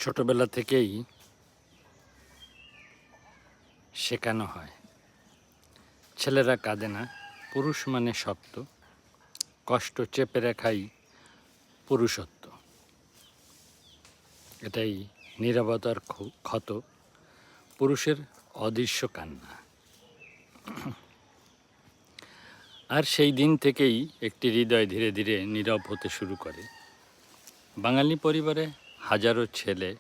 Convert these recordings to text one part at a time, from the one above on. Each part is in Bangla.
ছোটবেলা থেকেই শেখানো হয় ছেলেরা কাঁদে না, পুরুষ মানে শক্ত, কষ্ট চেপে রাখাই পুরুষত্ব। এটাই নীরবতার ক্ষত, পুরুষের অদৃশ্য কান্না। আর সেই দিন থেকেই একটি হৃদয় ধীরে ধীরে নীরব হতে শুরু করে। বাঙালি পরিবারে হাজারো ছেলে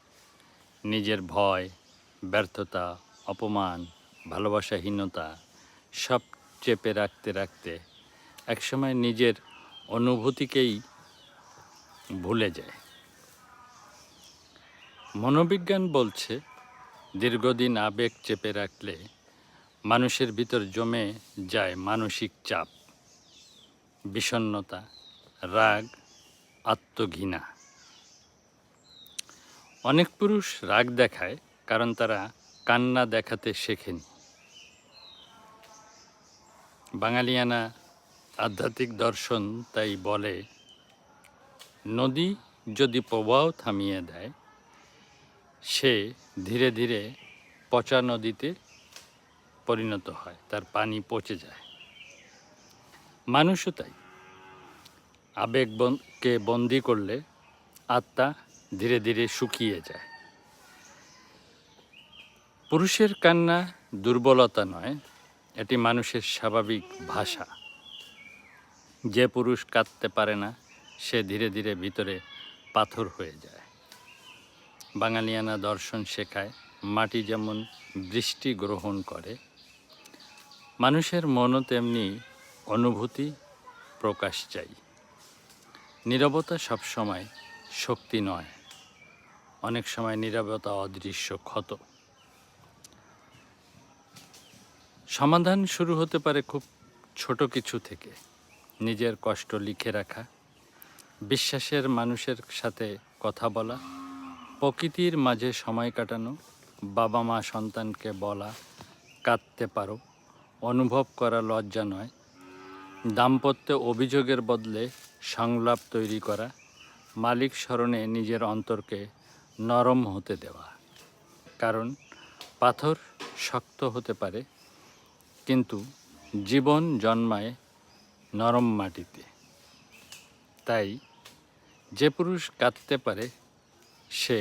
নিজের ভয়, ব্যর্থতা, অপমান, ভালোবাসাহীনতা সব চেপে রাখতে রাখতে একসময় নিজের অনুভূতিকেই ভুলে যায়। মনোবিজ্ঞান বলছে, দীর্ঘদিন আবেগ চেপে রাখলে মানুষের ভিতর জমে যায় মানসিক চাপ, বিষণ্ণতা, রাগ, আত্মঘৃণা। অনেক পুরুষ রাগ দেখায় কারণ তারা কান্না দেখাতে শেখেনি। বাঙালিয়ানা আধ্যাত্মিক দর্শন তাই বলে, নদী যদি প্রবাহ থামিয়ে দেয়, সে ধীরে ধীরে পচা নদীতে পরিণত হয়, তার পানি পচে যায়। মানুষও তাই, আবেগকে বন্দি করলে আত্মা ধীরে ধীরে শুকিয়ে যায়। পুরুষের কান্না দুর্বলতা নয়, এটি মানুষের স্বাভাবিক ভাষা। যে পুরুষ কাঁদতে পারে না, সে ধীরে ধীরে ভিতরে পাথর হয়ে যায়। বাঙালিয়ানা দর্শন শেখায়, মাটি যেমন বৃষ্টি গ্রহণ করে, মানুষের মনও তেমনি অনুভূতি প্রকাশ চাই। নীরবতা সবসময় শক্তি নয়, অনেক সময় নীরবতা অদৃশ্য ক্ষত। সমাধান শুরু হতে পারে খুব ছোট কিছু থেকে। নিজের কষ্ট লিখে রাখা, বিশ্বাসের মানুষের সাথে কথা বলা, প্রকৃতির মাঝে সময় কাটানো, বাবা মা সন্তানকে বলা কাঁদতে পারো, অনুভব করা লজ্জা নয়, দাম্পত্যে অভিযোগের বদলে সংলাপ তৈরি করা, মালিক স্মরণে নিজের অন্তরকে নরম হতে দেওয়া। কারণ পাথর শক্ত হতে পারে, কিন্তু জীবন জন্মায় নরম মাটিতে। তাই যে পুরুষ কাঁদতে পারে সে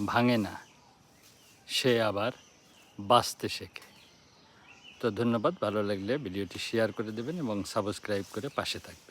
ভাঙে না, সে আবার বাঁচতে শেখে। তো ধন্যবাদ। ভালো লাগলে ভিডিওটি শেয়ার করে দেবেন এবং সাবস্ক্রাইব করে পাশে থাকবেন।